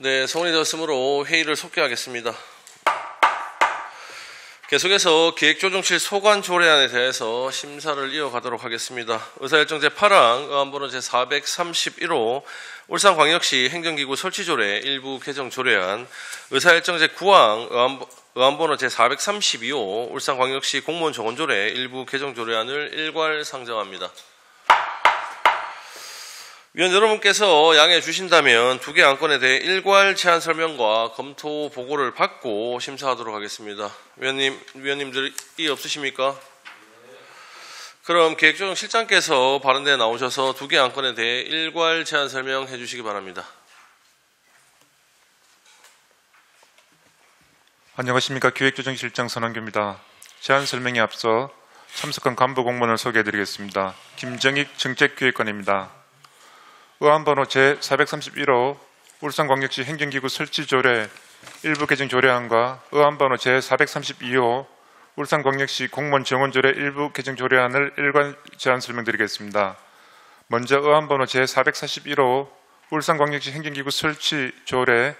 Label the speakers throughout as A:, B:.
A: 네, 성원이 되었으므로 회의를 속개하겠습니다. 계속해서 기획조정실 소관조례안에 대해서 심사를 이어가도록 하겠습니다. 의사일정 제8항 의안번호 제431호 울산광역시 행정기구 설치조례 일부 개정조례안, 의사일정 제9항 의안번호 제432호 울산광역시 공무원 정원조례 일부 개정조례안을 일괄 상정합니다. 위원 여러분께서 양해해 주신다면 두 개 안건에 대해 일괄 제안 설명과 검토 보고를 받고 심사하도록 하겠습니다. 위원님들 이의 없으십니까? 그럼 기획조정실장께서 발언대에 나오셔서 두 개 안건에 대해 일괄 제안 설명해 주시기 바랍니다.
B: 안녕하십니까. 기획조정실장 선한규입니다. 제안 설명에 앞서 참석한 간부 공무원을 소개해 드리겠습니다. 김정익 정책기획관입니다. 의안번호 제431호 울산광역시 행정기구 설치조례 일부 개정조례안과 의안번호 제432호 울산광역시 공무원 정원조례 일부 개정조례안을 일괄 제안 설명드리겠습니다. 먼저 의안번호 제441호 울산광역시 행정기구 설치조례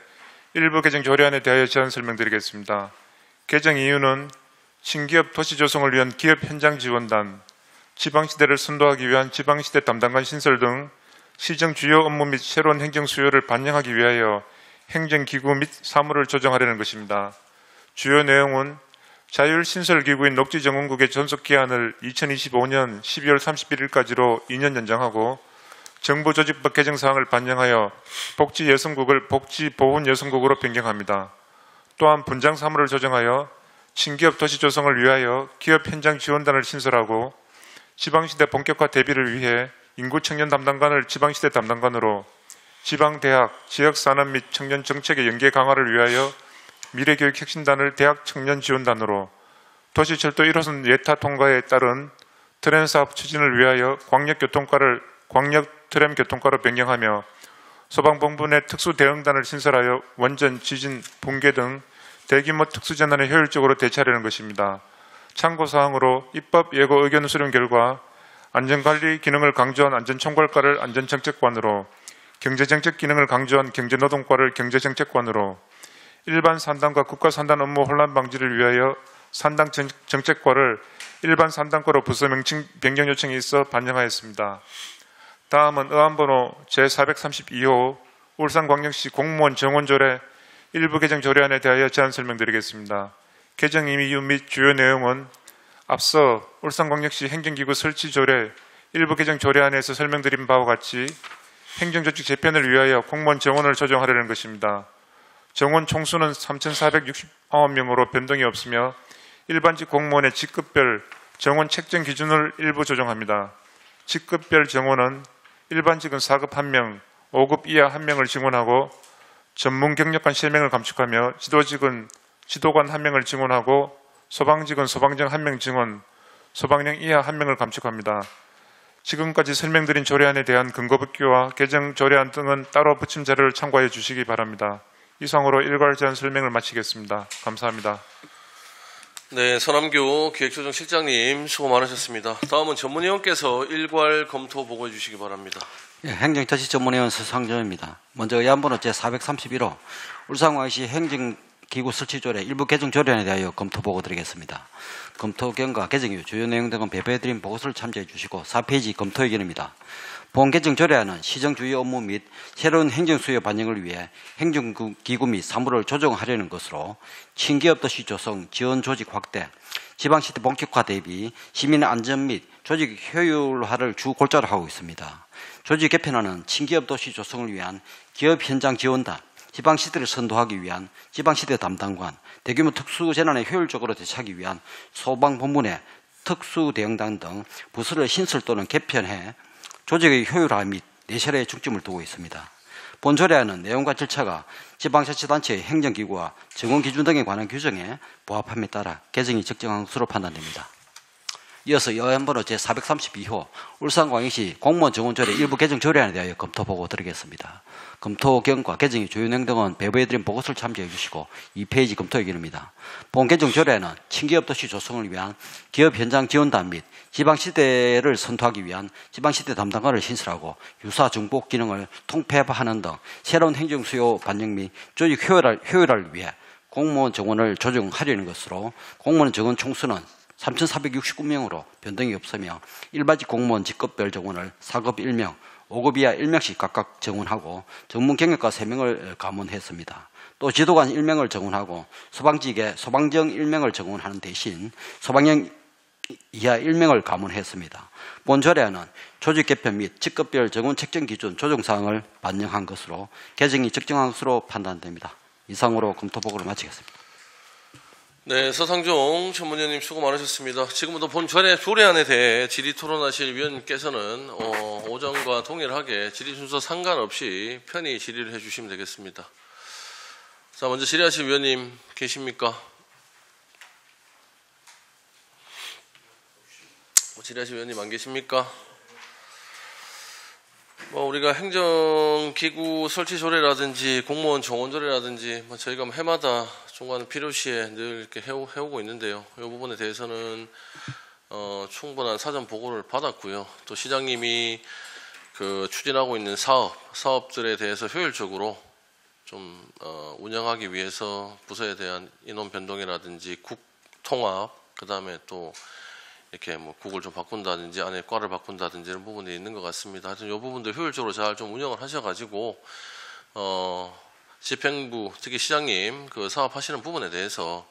B: 일부 개정조례안에 대하여 제안 설명드리겠습니다. 개정 이유는 신기업 도시 조성을 위한 기업 현장 지원단, 지방시대를 선도하기 위한 지방시대 담당관 신설 등 시정 주요 업무 및 새로운 행정 수요를 반영하기 위하여 행정기구 및 사무를 조정하려는 것입니다. 주요 내용은 자율신설기구인 녹지정원국의 전속기한을 2025년 12월 31일까지로 2년 연장하고 정부조직법 개정사항을 반영하여 복지여성국을 복지보훈여성국으로 변경합니다. 또한 분장사무를 조정하여 신기업 도시 조성을 위하여 기업 현장 지원단을 신설하고 지방시대 본격화 대비를 위해 인구 청년 담당관을 지방시대 담당관으로, 지방대학, 지역산업 및 청년 정책의 연계 강화를 위하여 미래교육 혁신단을 대학 청년 지원단으로, 도시철도 1호선 예타 통과에 따른 트램 사업 추진을 위하여 광역교통과를 광역트램교통과로 변경하며 소방본부 내 특수대응단을 신설하여 원전, 지진, 붕괴 등 대규모 특수재난에 효율적으로 대처하려는 것입니다. 참고사항으로 입법 예고 의견 수렴 결과 안전관리 기능을 강조한 안전총괄과를 안전정책관으로, 경제정책 기능을 강조한 경제노동과를 경제정책관으로, 일반 산단과 국가산단 업무 혼란 방지를 위하여 산당 정책과를 일반 산단과로 부서 명칭 변경 요청이 있어 반영하였습니다. 다음은 의안번호 제432호 울산광역시 공무원 정원조례 일부 개정 조례안에 대하여 제안 설명드리겠습니다. 개정 이유 및 주요 내용은 앞서 울산광역시 행정기구 설치조례 일부 개정 조례안에서 설명드린 바와 같이 행정조직 재편을 위하여 공무원 정원을 조정하려는 것입니다. 정원 총수는 3,469명으로 변동이 없으며 일반직 공무원의 직급별 정원 책정 기준을 일부 조정합니다. 직급별 정원은 일반직은 4급 1명, 5급 이하 1명을 증원하고 전문 경력관 3명을 감축하며 지도직은 지도관 1명을 증원하고 소방직은 소방장 1명 증원, 소방령 이하 1명을 감축합니다. 지금까지 설명드린 조례안에 대한 근거법규와 개정 조례안 등은 따로 부침 자료를 참고해 주시기 바랍니다. 이상으로 일괄 제안 설명을 마치겠습니다. 감사합니다.
A: 네, 선함규 기획조정실장님 수고 많으셨습니다. 다음은 전문위원께서 일괄 검토 보고해 주시기 바랍니다.
C: 네, 행정처치 전문위원 서상조입니다. 먼저 의안번호 제431호 울산광역시 행정기구 설치조례 일부 개정 조례안에 대하여 검토 보고 드리겠습니다. 검토 경과 개정 이후 주요 내용 등은 배포해드린 보고서를 참조해 주시고 4페이지 검토 의견입니다. 본 개정 조례안은 시정 주요 업무 및 새로운 행정 수요 반영을 위해 행정기구 및 사무를 조정하려는 것으로 신기업 도시 조성, 지원 조직 확대, 지방시대 본격화 대비 시민의 안전 및 조직 효율화를 주 골자로 하고 있습니다. 조직 개편안은 신기업 도시 조성을 위한 기업 현장 지원단, 지방시대를 선도하기 위한 지방시대 담당관, 대규모 특수재난에 효율적으로 대처하기 위한 소방본부 내 특수대응단 등 부서를 신설 또는 개편해 조직의 효율화 및 내실에 중점을 두고 있습니다. 본 조례안은 내용과 절차가 지방자치단체의 행정기구와 정원기준 등에 관한 규정에 부합함에 따라 개정이 적정한 것으로 판단됩니다. 이어서 여안번호 제432호 울산광역시 공무원 정원조례 일부 개정 조례안에 대하여 검토 보고 드리겠습니다. 검토 경과 개정이 주요내용 등은 배부해드린 보고서를 참조해 주시고 2페이지 검토 의견입니다. 본 개정 조례는 친기업 도시 조성을 위한 기업 현장 지원단 및 지방시대를 선도하기 위한 지방시대 담당관을 신설하고 유사 정보 기능을 통폐합하는 등 새로운 행정수요 반영 및 조직 효율화를 위해 공무원 정원을 조정하려는 것으로 공무원 정원 총수는 3,469명으로 변동이 없으며 일반직 공무원 직급별 정원을 4급 1명, 5급 이하 1명씩 각각 정원하고 전문 경력가 3명을 감원했습니다. 또 지도관 1명을 정원하고 소방직에 소방정 1명을 정원하는 대신 소방령 이하 1명을 감원했습니다. 본 조례안은 조직 개편 및 직급별 정원 책정 기준 조정사항을 반영한 것으로 개정이 적정한 것으로 판단됩니다. 이상으로 검토 보고를 마치겠습니다.
A: 네, 서상종 전문위원님 수고 많으셨습니다. 지금부터 본 조례안에 대해 질의 토론하실 위원님께서는 오전과 동일하게 질의 순서 상관없이 편히 질의를 해주시면 되겠습니다. 자, 먼저 질의하실 위원님 계십니까? 질의하실 위원님 안 계십니까? 우리가 행정기구 설치 조례라든지 공무원 정원 조례라든지 저희가 해마다 중간 필요시에 늘 이렇게 해오고 있는데요. 이 부분에 대해서는 충분한 사전 보고를 받았고요. 또 시장님이 추진하고 있는 사업들에 대해서 효율적으로 좀 운영하기 위해서 부서에 대한 인원 변동이라든지 국 통합, 그 다음에 또 이렇게 국을 좀 바꾼다든지 안에 과를 바꾼다든지 이런 부분이 있는 것 같습니다. 하여튼 이 부분도 효율적으로 잘 좀 운영을 하셔가지고 집행부 특히 시장님 사업하시는 부분에 대해서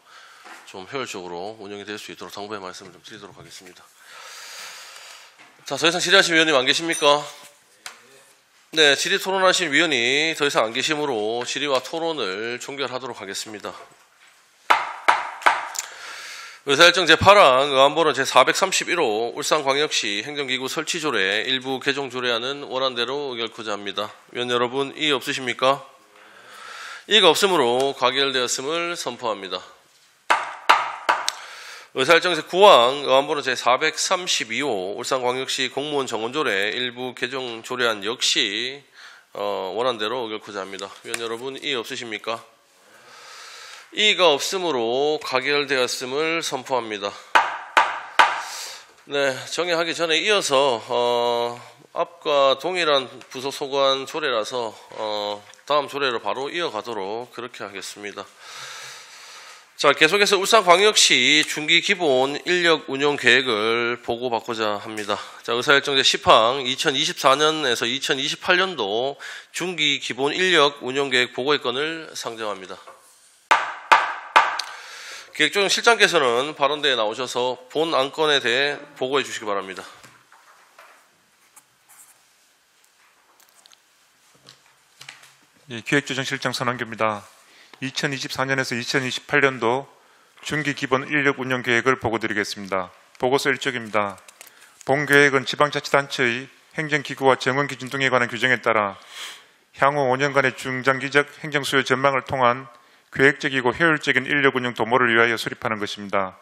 A: 좀 효율적으로 운영이 될 수 있도록 당부의 말씀을 좀 드리도록 하겠습니다. 자, 더 이상 질의하실 위원님 안 계십니까? 네, 질의 토론하신 위원이 더 이상 안 계시므로 질의와 토론을 종결하도록 하겠습니다. 의사일정 제8항 의안번호 제431호 울산광역시 행정기구 설치조례 일부 개정조례안은 원안대로 의결코자 합니다. 위원 여러분 이의 없으십니까? 이의가 없으므로 가결되었음을 선포합니다. 의사일정 제9항 의안번호 제432호 울산광역시 공무원 정원조례 일부 개정조례안 역시 원안대로 의결코자 합니다. 위원 여러분 이의 없으십니까? 이의가 없으므로 가결되었음을 선포합니다. 네, 정의하기 전에 이어서 앞과 동일한 부서 소관 조례라서 다음 조례로 바로 이어가도록 그렇게 하겠습니다. 자, 계속해서 울산광역시 중기 기본 인력 운용 계획을 보고받고자 합니다. 자, 의사일정 제10항 2024년에서 2028년도 중기 기본 인력 운용 계획 보고의 건을 상정합니다. 기획조정실장께서는 발언대에 나오셔서 본 안건에 대해 보고해 주시기 바랍니다.
B: 예, 기획조정실장 선한규입니다. 2024년에서 2028년도 중기 기본 인력 운영 계획을 보고드리겠습니다. 보고서 1쪽입니다. 본 계획은 지방자치단체의 행정기구와 정원기준 등에 관한 규정에 따라 향후 5년간의 중장기적 행정수요 전망을 통한 계획적이고 효율적인 인력 운영 도모를 위하여 수립하는 것입니다.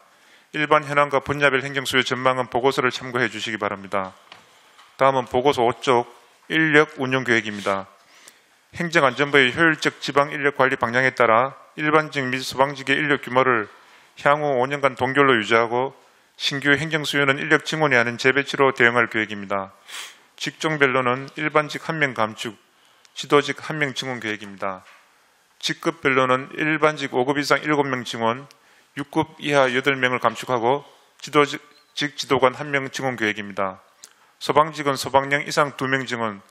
B: 일반 현황과 분야별 행정수요 전망은 보고서를 참고해 주시기 바랍니다. 다음은 보고서 5쪽 인력 운영 계획입니다. 행정안전부의 효율적 지방 인력 관리 방향에 따라 일반직 및 소방직의 인력 규모를 향후 5년간 동결로 유지하고 신규 행정수요는 인력 증원이 아닌 재배치로 대응할 계획입니다. 직종별로는 일반직 1명 감축, 지도직 1명 증원 계획입니다. 직급별로는 일반직 5급 이상 7명 증원, 6급 이하 8명을 감축하고 지도직 지도관 1명 증원 계획입니다. 소방직은 소방령 이상 2명 증원,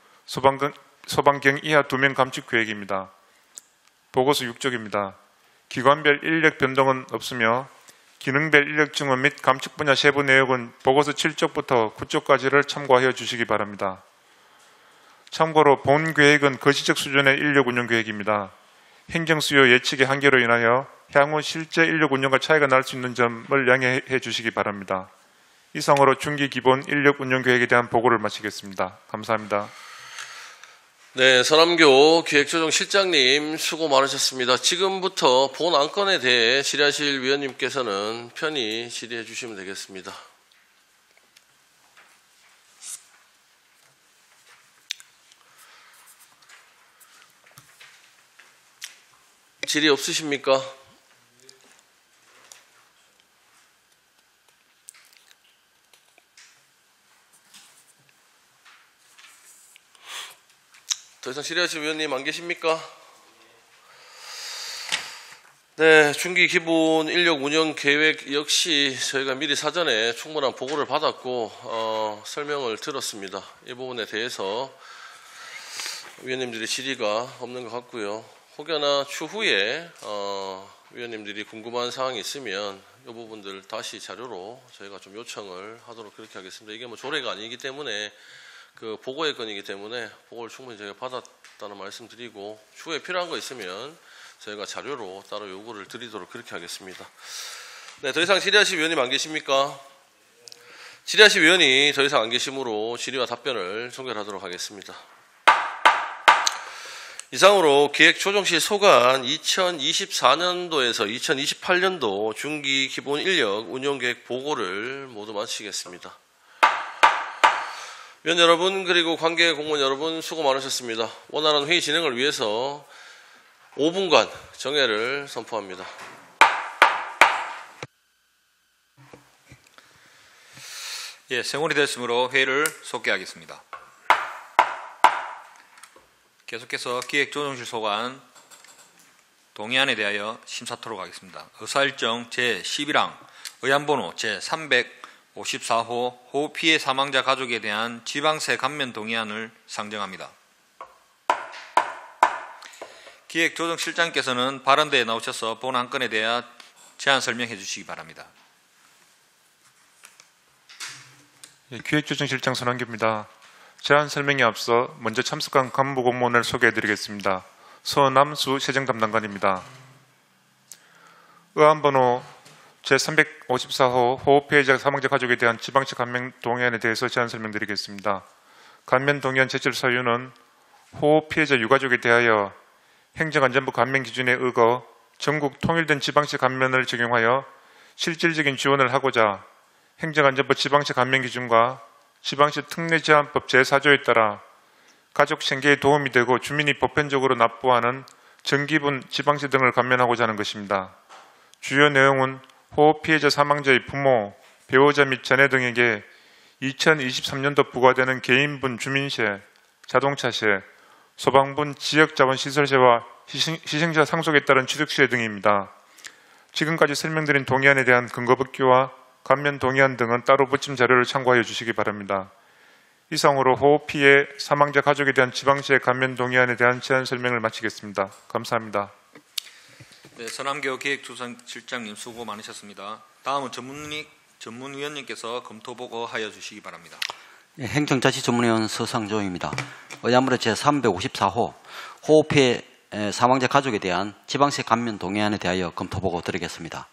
B: 소방경 이하 2명 감축 계획입니다. 보고서 6쪽입니다. 기관별 인력 변동은 없으며 기능별 인력 증원 및 감축 분야 세부 내역은 보고서 7쪽부터 9쪽까지를 참고하여 주시기 바랍니다. 참고로 본 계획은 거시적 수준의 인력 운영 계획입니다. 행정수요 예측의 한계로 인하여 향후 실제 인력 운영과 차이가 날 수 있는 점을 양해해 주시기 바랍니다. 이상으로 중기 기본 인력 운영 계획에 대한 보고를 마치겠습니다. 감사합니다.
A: 네, 서남교 기획조정실장님 수고 많으셨습니다. 지금부터 본 안건에 대해 질의하실 위원님께서는 편히 질의해 주시면 되겠습니다. 질의 없으십니까? 더 이상 질의하실 위원님 안 계십니까? 네, 중기 기본 인력 운영 계획 역시 저희가 미리 사전에 충분한 보고를 받았고 설명을 들었습니다. 이 부분에 대해서 위원님들이 질의가 없는 것 같고요. 혹여나 추후에 위원님들이 궁금한 사항이 있으면 이 부분들 다시 자료로 저희가 좀 요청을 하도록 그렇게 하겠습니다. 이게 뭐 조례가 아니기 때문에 그 보고의 건이기 때문에 보고를 충분히 저희가 받았다는 말씀드리고 추후에 필요한 거 있으면 저희가 자료로 따로 요구를 드리도록 그렇게 하겠습니다. 네, 더 이상 질의하실 위원님 안 계십니까? 질의하실 위원이 더 이상 안 계시므로 질의와 답변을 종결하도록 하겠습니다. 이상으로 기획조정실 소관 2024년도에서 2028년도 중기 기본 인력 운영계획 보고를 모두 마치겠습니다. 위원 여러분 그리고 관계 공무원 여러분 수고 많으셨습니다. 원활한 회의 진행을 위해서 5분간 정회를 선포합니다.
D: 예, 생원이 됐으므로 회의를 속개하겠습니다. 계속해서 기획조정실 소관 동의안에 대하여 심사토록 하겠습니다. 의사일정 제11항 의안번호 제354호 호흡피해 사망자 가족에 대한 지방세 감면 동의안을 상정합니다. 기획조정실장께서는 발언대에 나오셔서 본 안건에 대해 제안 설명해 주시기 바랍니다.
B: 예, 기획조정실장 손한규입니다. 제안 설명에 앞서 먼저 참석한 간부 공무원을 소개해드리겠습니다. 서남수 세정담당관입니다. 의안번호 제354호 호흡피해자 사망자 가족에 대한 지방세 감면 동의안에 대해서 제안 설명드리겠습니다. 감면 동의안 제출 사유는 호흡피해자 유가족에 대하여 행정안전부 감면 기준에 의거 전국 통일된 지방세 감면을 적용하여 실질적인 지원을 하고자 행정안전부 지방세 감면 기준과 지방세 특례제한법 제4조에 따라 가족 생계에 도움이 되고 주민이 보편적으로 납부하는 정기분 지방세 등을 감면하고자 하는 것입니다. 주요 내용은 호흡 피해자 사망자의 부모, 배우자 및 자녀 등에게 2023년도 부과되는 개인분 주민세, 자동차세, 소방분 지역자원시설세와 희생자 상속에 따른 취득세 등입니다. 지금까지 설명드린 동의안에 대한 근거법규와 감면 동의안 등은 따로 붙임 자료를 참고하여 주시기 바랍니다. 이상으로 호흡 피해 사망자 가족에 대한 지방세 감면 동의안에 대한 제안 설명을 마치겠습니다. 감사합니다.
D: 네, 서남교 기획조정실장님 수고 많으셨습니다. 다음은 전문위원님께서 검토보고하여 주시기 바랍니다.
C: 예, 행정자치전문위원 서상조입니다. 의안번호 제354호 호흡피해 사망자 가족에 대한 지방세 감면 동의안에 대하여 검토보고 드리겠습니다.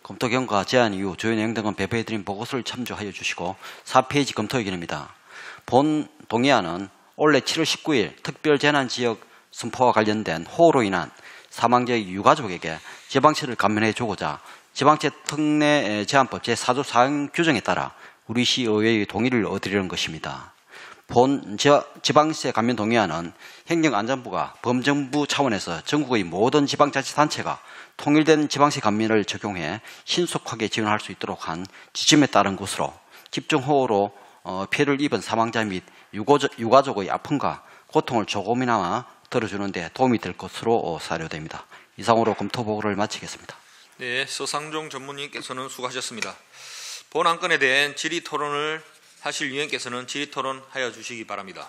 C: 검토 경과 제안 이후 조회 내용 등은 배포해드린 보고서를 참조하여 주시고 4페이지 검토 의견입니다. 본 동의안은 올해 7월 19일 특별재난지역 선포와 관련된 호우로 인한 사망자의 유가족에게 지방세를 감면해 주고자 지방세 특례 제한법 제4조 4항 규정에 따라 우리 시의회의 동의를 얻으려는 것입니다. 본 지방세 감면 동의안은 행정안전부가 범정부 차원에서 전국의 모든 지방자치단체가 통일된 지방세 감면을 적용해 신속하게 지원할 수 있도록 한 지침에 따른 것으로 집중호우로 피해를 입은 사망자 및 유가족의 아픔과 고통을 조금이나마 덜어주는 데 도움이 될 것으로 사료됩니다. 이상으로 검토보고를 마치겠습니다.
D: 네, 서상종 전문위원께서는 수고하셨습니다. 본 안건에 대한 질의토론을 하실 위원께서는 질의토론하여 주시기 바랍니다.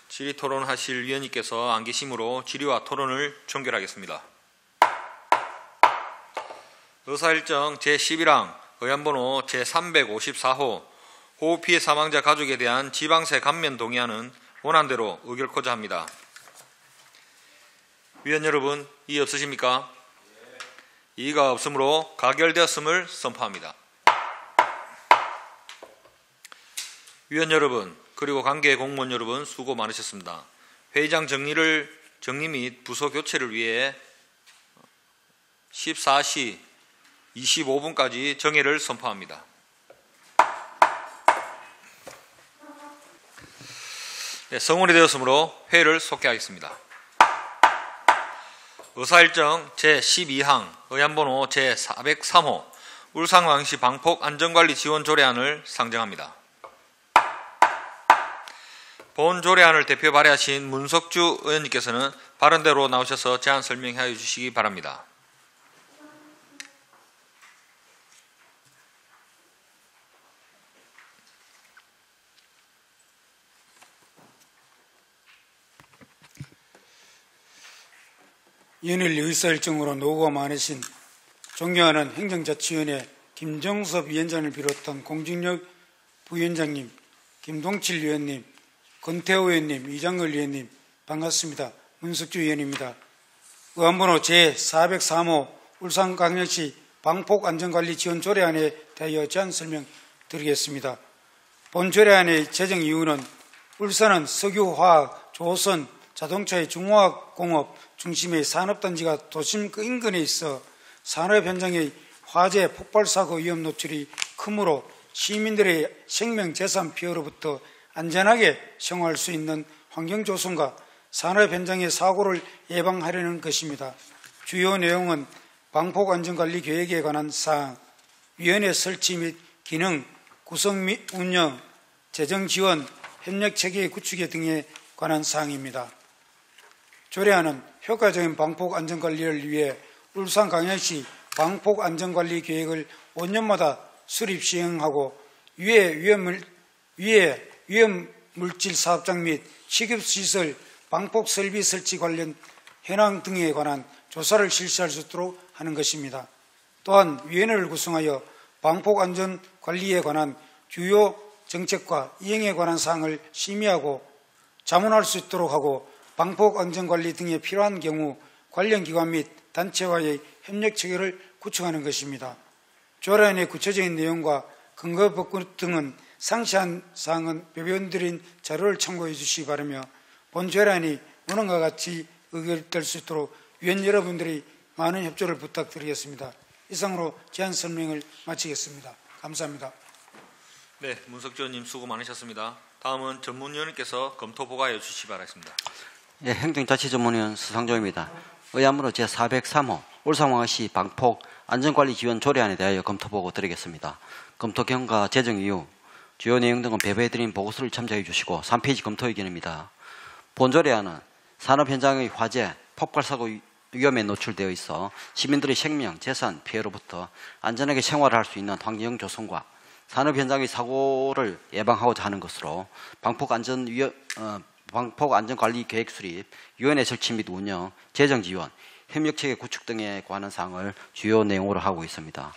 D: 질의토론하실 위원님께서 안 계시므로 질의와 토론을 종결하겠습니다. 의사일정 제11항 의안번호 제354호 호흡피해 사망자 가족에 대한 지방세 감면 동의안은 원안대로 의결코자 합니다. 위원 여러분, 이의 없으십니까? 이의가 없으므로 가결되었음을 선포합니다. 위원 여러분, 그리고 관계 공무원 여러분 수고 많으셨습니다. 회의장 정리 및 부서 교체를 위해 14시 25분까지 정회를 선포합니다. 네, 성원이 되었으므로 회의를 속개하겠습니다. 의사일정 제12항 의안번호 제403호 울산광역시 방폭 안전관리 지원 조례안을 상정합니다. 본 조례안을 대표 발의하신 문석주 의원님께서는 발언대로 나오셔서 제안 설명해 주시기 바랍니다.
E: 연일 의사일정으로 노고가 많으신 존경하는 행정자치위원회 김정섭 위원장을 비롯한 공직력 부위원장님, 김동칠 위원님, 권태호 의원님, 이장걸 의원님 반갑습니다. 문석주 의원입니다. 의안번호 제403호 울산광역시 방폭안전관리 지원 조례안에 대하여 제안 설명드리겠습니다. 본 조례안의 제정 이유는 울산은 석유, 화학, 조선, 자동차의 중화공업 중심의 산업단지가 도심 그 인근에 있어 산업 현장의 화재, 폭발사고 위험 노출이 크므로 시민들의 생명, 재산 피해로부터 안전하게 생활할 수 있는 환경 조성과 산업 현장의 사고를 예방하려는 것입니다. 주요 내용은 방폭안전관리 계획에 관한 사항, 위원회 설치 및 기능, 구성 및 운영, 재정 지원, 협력체계 구축 등에 관한 사항입니다. 조례안은 효과적인 방폭안전관리를 위해 울산광역시 방폭안전관리 계획을 5년마다 수립 시행하고 위험물질 사업장 및 식입시설 방폭설비 설치 관련 현황 등에 관한 조사를 실시할 수 있도록 하는 것입니다. 또한 위원회를 구성하여 방폭안전관리에 관한 주요 정책과 이행에 관한 사항을 심의하고 자문할 수 있도록 하고 방폭안전관리 등에 필요한 경우 관련 기관 및 단체와의 협력체계를 구축하는 것입니다. 조례안의 구체적인 내용과 근거 법규 등은 상세한 사항은 배변드린 자료를 참고해 주시기 바라며 본 조례안이 원안과 같이 의결될 수 있도록 위원 여러분들이 많은 협조를 부탁드리겠습니다. 이상으로 제안 설명을 마치겠습니다. 감사합니다.
D: 네, 문석주 의원님 수고 많으셨습니다. 다음은 전문위원님께서 검토 보고하여 주시기 바라겠습니다.
C: 예, 행정자치전문위원 수상조입니다. 의안번호 제403호 울산광역시 방폭 안전관리 지원 조례안에 대하여 검토보고 드리겠습니다. 검토 경과 제정 이유, 주요 내용 등은 배부해드린 보고서를 참조해 주시고 3페이지 검토 의견입니다. 본 조례안은 산업 현장의 화재, 폭발사고 위험에 노출되어 있어 시민들의 생명, 재산, 피해로부터 안전하게 생활을 할 수 있는 환경 조성과 산업 현장의 사고를 예방하고자 하는 것으로 방폭안전관리 계획 수립, 위원회 설치 및 운영, 재정 지원, 협력체계 구축 등에 관한 사항을 주요 내용으로 하고 있습니다.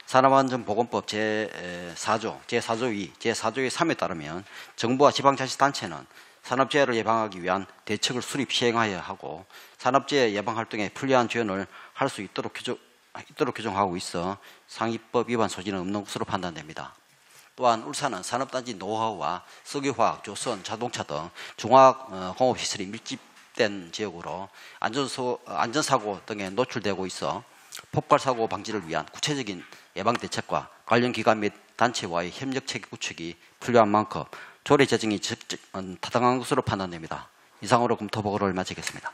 C: 산업안전보건법 제4조, 제4조 2, 제4조의 3에 따르면 정부와 지방자치단체는 산업재해를 예방하기 위한 대책을 수립 시행하여야 하고 산업재해 예방 활동에 편리한 지원을 할 수 있도록 규정하고 있어 상위법 위반 소지는 없는 것으로 판단됩니다. 또한 울산은 산업단지 노하우와 석유화학, 조선, 자동차 등 중화공업시설이 밀집된 지역으로 안전사고 등에 노출되고 있어 폭발사고 방지를 위한 구체적인 예방대책과 관련 기관 및 단체와의 협력체계 구축이 필요한 만큼 조례 제정이 타당한 것으로 판단됩니다. 이상으로 검토보고를 마치겠습니다.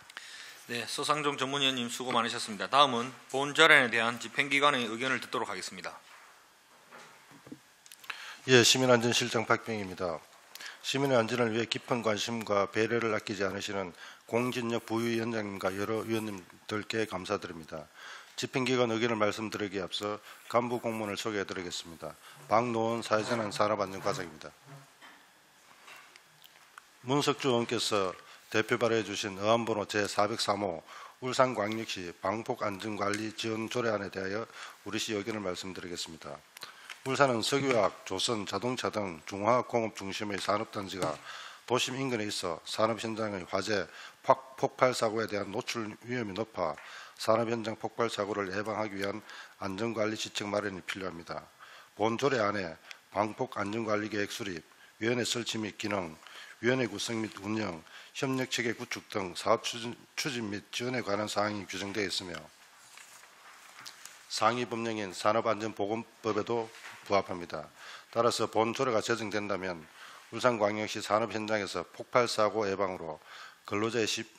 D: 네, 소상종 전문위원님 수고 많으셨습니다. 다음은 본 조례안에 대한 집행기관의 의견을 듣도록 하겠습니다.
F: 예, 시민안전실장 박병입니다. 시민의 안전을 위해 깊은 관심과 배려를 아끼지 않으시는 공진력 부위원장님과 여러 위원님들께 감사드립니다. 집행기관 의견을 말씀드리기에 앞서 간부 공무원을 소개해드리겠습니다. 박노원 사회재난 산업안전과장입니다. 문석주 의원께서 대표 발의해 주신 의안번호 제403호 울산광역시 방폭안전관리 지원 조례안에 대하여 우리시 의견을 말씀드리겠습니다. 울산은 석유화학, 조선, 자동차 등 중화공업 중심의 산업단지가 도심 인근에 있어 산업 현장의 화재, 폭발 사고에 대한 노출 위험이 높아 산업 현장 폭발 사고를 예방하기 위한 안전관리 지책 마련이 필요합니다. 본 조례안에 방폭 안전관리 계획 수립, 위원회 설치 및 기능, 위원회 구성 및 운영, 협력체계 구축 등 사업 추진 및 지원에 관한 사항이 규정되어 있으며 상위 법령인 산업안전보건법에도 부합합니다. 따라서 본 조례가 제정된다면 울산광역시 산업 현장에서 폭발 사고 예방으로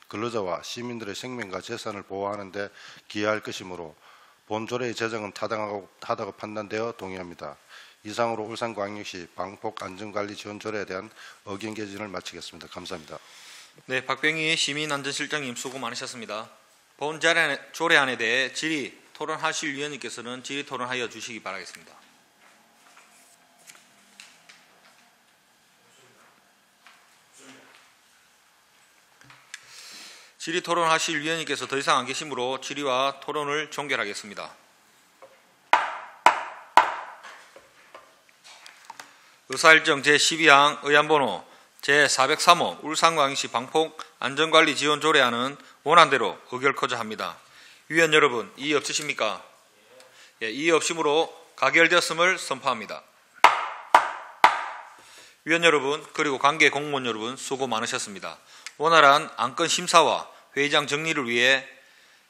F: 근로자와 시민들의 생명과 재산을 보호하는 데 기여할 것이므로 본 조례의 제정은 타당하다고 판단되어 동의합니다. 이상으로 울산광역시 방폭 안전관리 지원 조례에 대한 의견 개진을 마치겠습니다. 감사합니다.
D: 네, 박병희 시민안전실장님 수고 많으셨습니다. 본 조례안에 대해 질의 토론하실 위원님께서는 질의 토론하여 주시기 바라겠습니다. 질의 토론하실 위원님께서 더 이상 안 계시므로 질의와 토론을 종결하겠습니다. 의사일정 제12항 의안번호 제403호 울산광역시 방폭 안전관리 지원 조례안은 원안대로 의결코자 합니다. 위원 여러분, 이의 없으십니까? 예, 이의 없으므로 가결되었음을 선포합니다. 위원 여러분, 그리고 관계 공무원 여러분 수고 많으셨습니다. 원활한 안건 심사와 회의장 정리를 위해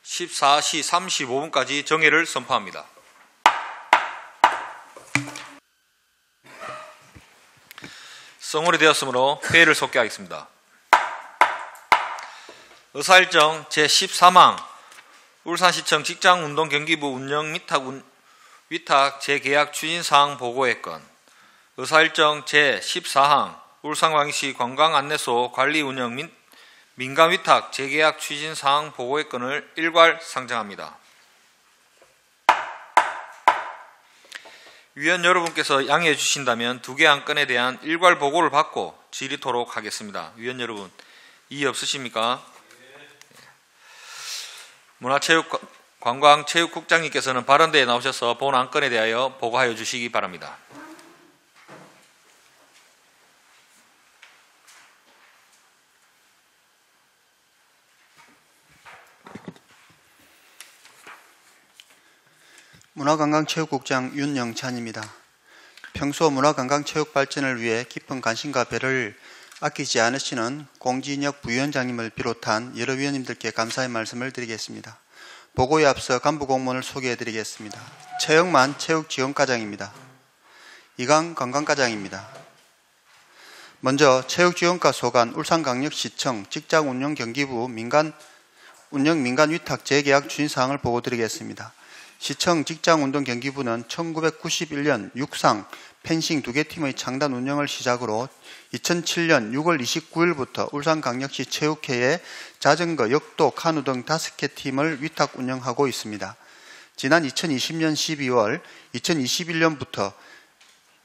D: 14시 35분까지 정회를 선포합니다. 성홀이 되었으므로 회의를 속개하겠습니다. 의사일정 제13항 울산시청 직장운동경기부 운영 위탁 재계약 추진사항 보고의 건, 의사일정 제14항 울산광역시 관광안내소 관리 운영 및 민간위탁 재계약 추진사항 보고의 건을 일괄 상정합니다. 위원 여러분께서 양해해 주신다면 두 개 안건에 대한 일괄 보고를 받고 질의토록 하겠습니다. 위원 여러분, 이의 없으십니까? 문화체육관광체육국장님께서는 발언대에 나오셔서 본 안건에 대하여 보고하여 주시기 바랍니다.
G: 문화관광체육국장 윤영찬입니다. 평소 문화관광체육 발전을 위해 깊은 관심과 배려를 아끼지 않으시는 공진혁 부위원장님을 비롯한 여러 위원님들께 감사의 말씀을 드리겠습니다. 보고에 앞서 간부 공무원을 소개해드리겠습니다. 최영만 체육지원과장입니다. 이강 관광과장입니다. 먼저 체육지원과 소관 울산광역시청 직장운영경기부 민간위탁 재계약 추진사항을 보고드리겠습니다. 시청 직장운동경기부는 1991년 육상, 펜싱 2개 팀의 창단 운영을 시작으로 2007년 6월 29일부터 울산광역시 체육회에 자전거, 역도, 카누 등 5개 팀을 위탁 운영하고 있습니다. 지난 2020년 12월, 2021년부터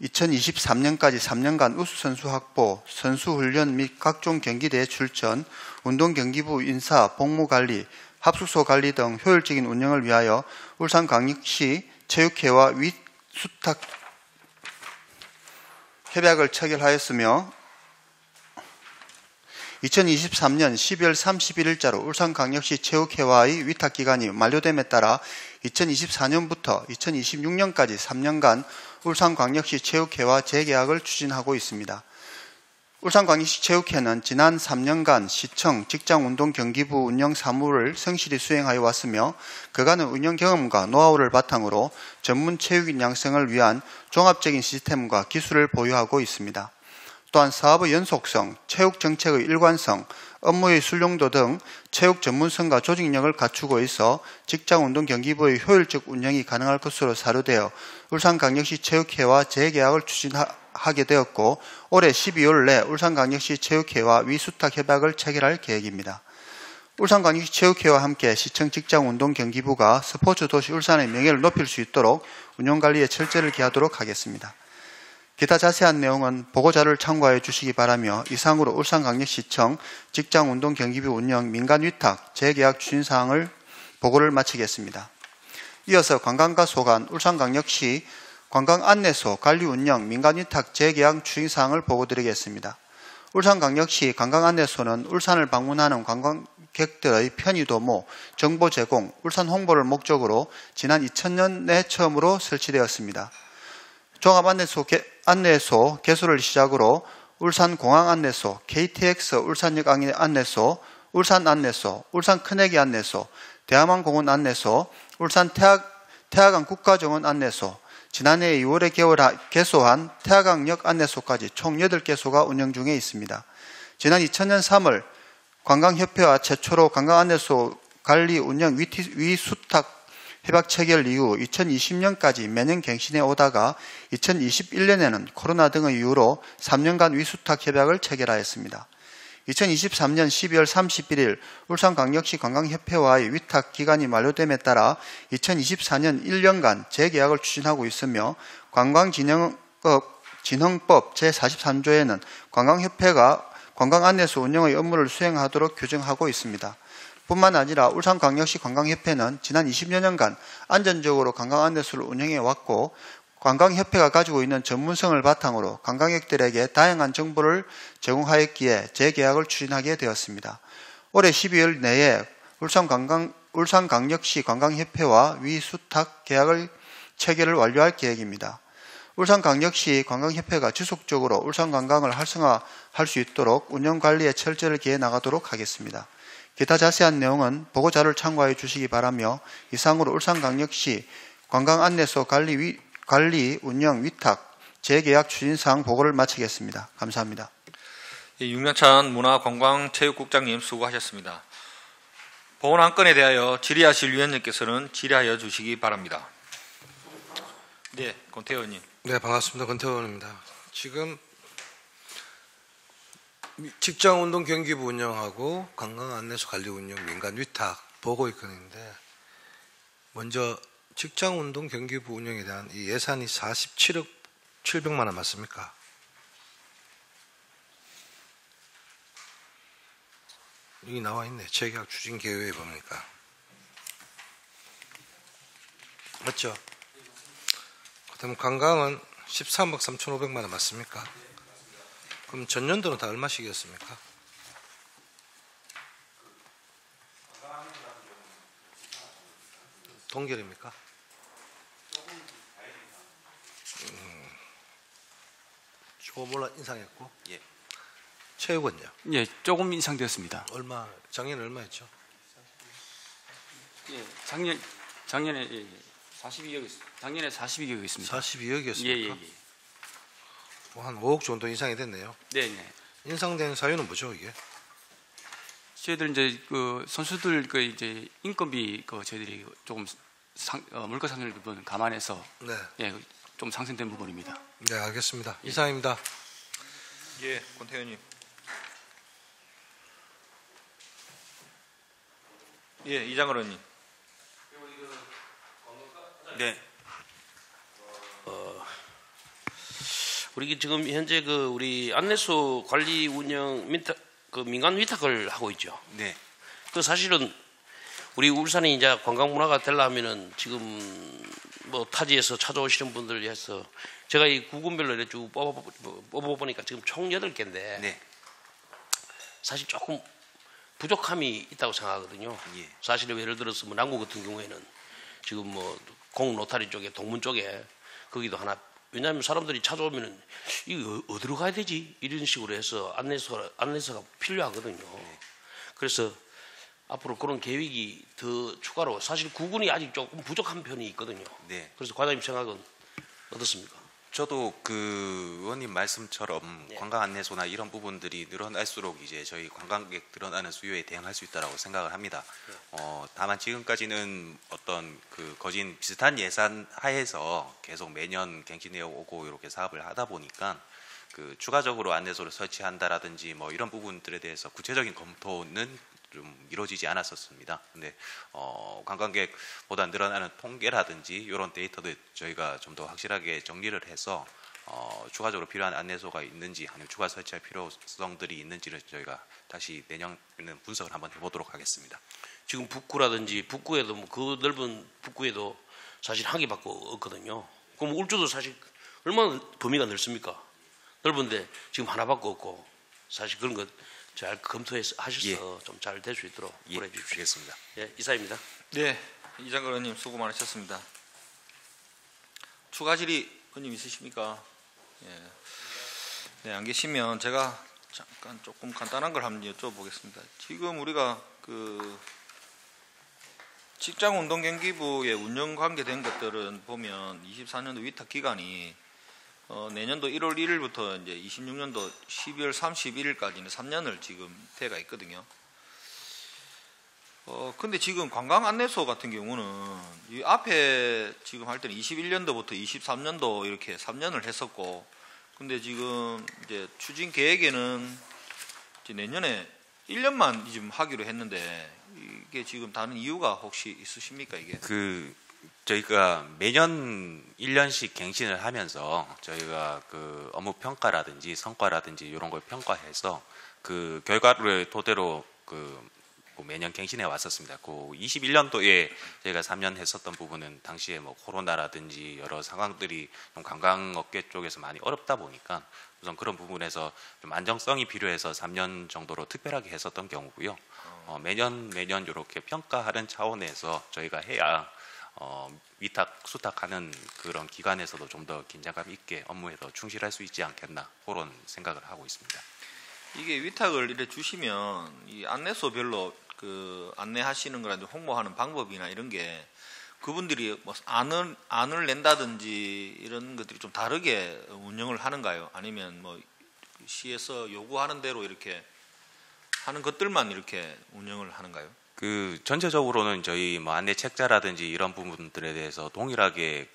G: 2023년까지 3년간 우수선수 확보, 선수훈련 및 각종 경기대회 출전, 운동경기부 인사, 복무관리, 합숙소 관리 등 효율적인 운영을 위하여 울산광역시 체육회와 위수탁 협약을 체결하였으며 2023년 12월 31일자로 울산광역시 체육회와의 위탁기간이 만료됨에 따라 2024년부터 2026년까지 3년간 울산광역시 체육회와 재계약을 추진하고 있습니다. 울산광역시 체육회는 지난 3년간 시청 직장운동경기부 운영 사무를 성실히 수행하여 왔으며 그간의 운영 경험과 노하우를 바탕으로 전문 체육인 양성을 위한 종합적인 시스템과 기술을 보유하고 있습니다. 또한 사업의 연속성, 체육 정책의 일관성, 업무의 순용도 등 체육 전문성과 조직력을 갖추고 있어 직장운동경기부의 효율적 운영이 가능할 것으로 사료되어 울산광역시 체육회와 재계약을 추진하게 되었고 올해 12월 내 울산광역시 체육회와 위수탁 협약을 체결할 계획입니다. 울산광역시 체육회와 함께 시청 직장운동경기부가 스포츠 도시 울산의 명예를 높일 수 있도록 운영관리에 철저를 기하도록 하겠습니다. 기타 자세한 내용은 보고자료를 참고하여 주시기 바라며 이상으로 울산광역시청 직장운동경기부 운영 민간위탁 재계약 추진사항을 보고를 마치겠습니다. 이어서 관광과 소관 울산광역시 관광안내소 관리운영 민간위탁 재계약 추진사항을 보고드리겠습니다. 울산광역시 관광안내소는 울산을 방문하는 관광객들의 편의도모, 정보 제공, 울산 홍보를 목적으로 지난 2000년에 처음으로 설치되었습니다. 종합안내소 개소를 시작으로 울산공항안내소, KTX 울산역 안내소, 울산안내소, 울산큰애기 안내소, 대함항공원 안내소, 울산태화강 국가정원 안내소, 지난해 2월에 개소한 태화강역 안내소까지 총 8개소가 운영 중에 있습니다. 지난 2000년 3월 관광협회와 최초로 관광안내소 관리 운영 위수탁 협약 체결 이후 2020년까지 매년 갱신해 오다가 2021년에는 코로나 등의 이유로 3년간 위수탁 협약을 체결하였습니다. 2023년 12월 31일 울산광역시 관광협회와의 위탁 기간이 만료됨에 따라 2024년 1년간 재계약을 추진하고 있으며 관광진흥법 제43조에는 관광협회가 관광안내소 운영의 업무를 수행하도록 규정하고 있습니다. 뿐만 아니라 울산광역시 관광협회는 지난 20여 년간 안전적으로 관광안내소를 운영해 왔고 관광협회가 가지고 있는 전문성을 바탕으로 관광객들에게 다양한 정보를 제공하였기에 재계약을 추진하게 되었습니다. 올해 12월 내에 울산광역시 관광협회와 위수탁 계약을 체결을 완료할 계획입니다. 울산광역시 관광협회가 지속적으로 울산관광을 활성화할 수 있도록 운영관리에 철저를 기해 나가도록 하겠습니다. 기타 자세한 내용은 보고자료를 참고해 주시기 바라며 이상으로 울산광역시 관광안내소 관리 운영 위탁 재계약 추진사항 보고를 마치겠습니다. 감사합니다.
D: 윤영찬 문화관광체육국장님 수고하셨습니다. 본 안건에 대하여 질의하실 위원님께서는 질의하여 주시기 바랍니다. 네, 권태호 의원님.
H: 네, 반갑습니다. 권태호 의원입니다. 지금 직장운동 경기부 운영하고 관광안내소 관리 운영 민간 위탁 보고 있건인데 먼저 직장운동 경기부 운영에 대한 이 예산이 47억 700만 원 맞습니까? 여기 나와 있네. 재계약 추진 계획에 보니까. 맞죠? 그다음 관광은 13억 3,500만 원 맞습니까? 그럼 전년도는 다 얼마씩이었습니까? 동결입니까? 조금 인상했고.
I: 예.
H: 체육은요?
I: 예, 조금 인상되었습니다.
H: 얼마? 작년에 얼마였죠?
I: 예, 작년에 42억 작년에 42억이었습니다.
H: 42억이었습니까?
I: 예, 예, 예.
H: 한 5억 정도 인상이 됐네요.
I: 네, 네.
H: 인상된 사유는 뭐죠, 이게?
I: 저희들 이제 그 선수들 그 이제 인건비 그 저희들이 조금 물가 상승 부분 감안해서
H: 네.
I: 예, 좀 상승된 부분입니다.
H: 네, 알겠습니다. 이상입니다.
D: 예, 권태호 의원님. 예, 이장걸 의원님.
J: 네. 우리 지금 현재 우리 안내소 관리 운영 민간 위탁을 하고 있죠.
I: 네.
J: 그 사실은 우리 울산이 이제 관광 문화가 되려면은 지금 뭐 타지에서 찾아오시는 분들 위해서 제가 이 구군별로 이렇게 쭉 뽑아보니까 지금 총 8개인데
I: 네.
J: 사실 조금 부족함이 있다고 생각하거든요.
I: 예.
J: 사실 예를 들어서 뭐 남구 같은 경우에는 지금 뭐 공로타리 쪽에 동문 쪽에 거기도 하나, 왜냐하면 사람들이 찾아오면은 이거 어디로 가야 되지 이런 식으로 해서 안내서가 필요하거든요. 그래서 앞으로 그런 계획이 더 추가로, 사실 구군이 아직 조금 부족한 편이 있거든요.
I: 네.
J: 그래서 과장님 생각은 어떻습니까?
I: 저도 그 의원님 말씀처럼
J: 네.
I: 관광 안내소나 이런 부분들이 늘어날수록 이제 저희 관광객 늘어나는 수요에 대응할 수 있다라고 생각을 합니다. 다만 지금까지는 어떤 그 거진 비슷한 예산 하에서 계속 매년 갱신해 오고 이렇게 사업을 하다 보니까 그 추가적으로 안내소를 설치한다라든지 뭐 이런 부분들에 대해서 구체적인 검토는 좀 이루어지지 않았었습니다. 근데 관광객보다 늘어나는 통계라든지 이런 데이터도 저희가 좀 더 확실하게 정리를 해서 추가적으로 필요한 안내소가 있는지 아니면 추가 설치할 필요성들이 있는지를 저희가 다시 내년에는 분석을 한번 해보도록 하겠습니다.
J: 지금 북구라든지 북구에도 뭐 그 넓은 북구에도 사실 한 개밖에 없거든요. 그럼 울주도 사실 얼마나 범위가 넓습니까? 넓은데 지금 하나밖에 없고, 사실 그런 것 잘 검토해서 하셔서
I: 예.
J: 좀 잘 될 수 있도록 보내 주십시오.
I: 알겠습니다.
J: 예, 이사입니다.
D: 네, 이장걸 의원님 수고 많으셨습니다. 추가 질의 의원님 있으십니까? 예. 네, 안 계시면 제가 잠깐 조금 간단한 걸 한번 여쭤보겠습니다. 지금 우리가 그 직장운동경기부의 운영 관계된 것들은 보면 24년도 위탁 기간이 내년도 1월 1일부터 이제 26년도 12월 31일까지는 3년을 지금 돼가 있거든요. 근데 지금 관광 안내소 같은 경우는 이 앞에 지금 할 때는 21년도부터 23년도 이렇게 3년을 했었고, 근데 지금 이제 추진 계획에는 이제 내년에 1년만 지금 하기로 했는데 이게 지금 다른 이유가 혹시 있으십니까 이게?
I: 저희가 매년 1년씩 갱신을 하면서 저희가 그 업무 평가라든지 성과라든지 이런 걸 평가해서 그 결과를 토대로 매년 갱신해 왔었습니다. 그 21년도에 저희가 3년 했었던 부분은 당시에 뭐 코로나라든지 여러 상황들이 좀 관광업계 쪽에서 많이 어렵다 보니까 우선 그런 부분에서 좀 안정성이 필요해서 3년 정도로 특별하게 했었던 경우고요. 매년 이렇게 평가하는 차원에서 저희가 해야 위탁 수탁하는 그런 기관에서도 좀 더 긴장감 있게 업무에 더 충실할 수 있지 않겠나 그런 생각을 하고 있습니다.
D: 이게 위탁을 이래 주시면 이 안내소별로 그 안내하시는 거라든지 홍보하는 방법이나 이런 게 그분들이 뭐 안을 낸다든지 이런 것들이 좀 다르게 운영을 하는가요? 아니면 뭐 시에서 요구하는 대로 이렇게 하는 것들만 이렇게 운영을 하는가요?
I: 전체적으로는 저희 뭐 안내 책자라든지 이런 부분들에 대해서 동일하게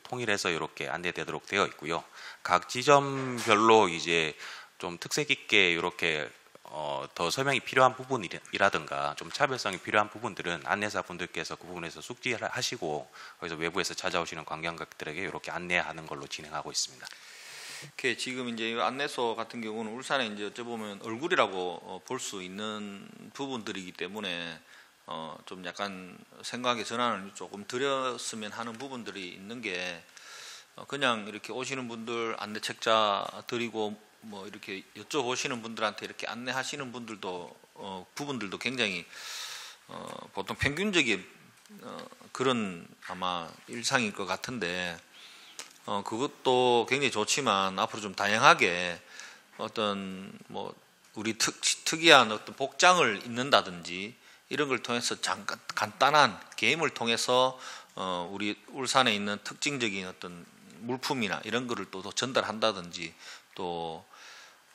I: 통일해서 이렇게 안내되도록 되어 있고요. 각 지점별로 이제 좀 특색 있게 이렇게 더 설명이 필요한 부분이라든가 좀 차별성이 필요한 부분들은 안내사 분들께서 그 부분에서 숙지를 하시고 거기서 외부에서 찾아오시는 관광객들에게 이렇게 안내하는 걸로 진행하고 있습니다.
D: 이렇게 지금 이제 안내소 같은 경우는 울산에 이제 어쩌보면 얼굴이라고 볼 수 있는 부분들이기 때문에 좀 약간 생각의 전환을 조금 드렸으면 하는 부분들이 있는 게 그냥 이렇게 오시는 분들 안내 책자 드리고 뭐 이렇게 여쭤보시는 분들한테 이렇게 안내하시는 분들도 부분들도 굉장히 보통 평균적인 그런 아마 일상일 것 같은데 그것도 굉장히 좋지만 앞으로 좀 다양하게 어떤 뭐 우리 특이한 어떤 복장을 입는다든지 이런 걸 통해서 잠깐 간단한 게임을 통해서 우리 울산에 있는 특징적인 어떤 물품이나 이런 거를 또 전달한다든지 또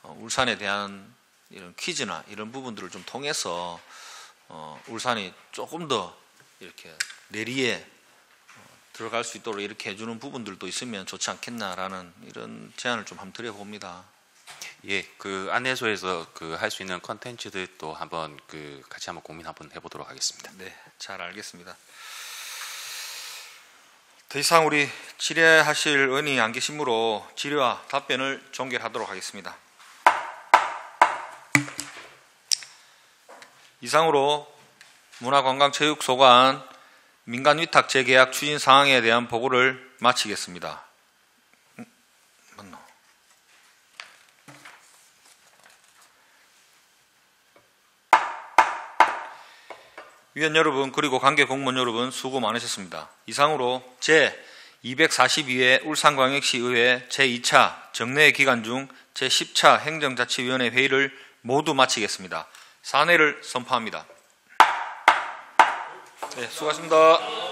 D: 울산에 대한 이런 퀴즈나 이런 부분들을 좀 통해서 울산이 조금 더 이렇게 내리에 들어갈 수 있도록 이렇게 해주는 부분들도 있으면 좋지 않겠나라는 이런 제안을 좀 한번 드려봅니다.
I: 예, 그 안내소에서 할 수 있는 컨텐츠들도 한번 같이 한번 고민 한번 해보도록 하겠습니다.
D: 네, 잘 알겠습니다. 더 이상 우리 질의하실 의원이 안 계시므로 질의와 답변을 종결하도록 하겠습니다. 이상으로 문화관광체육소관 민간위탁 재계약 추진 사항에 대한 보고를 마치겠습니다. 맞나? 위원 여러분 그리고 관계 공무원 여러분 수고 많으셨습니다. 이상으로 제242회 울산광역시의회 제2차 정례 기간 중 제10차 행정자치위원회 회의를 모두 마치겠습니다. 사내를 선포합니다. 네, 수고하셨습니다.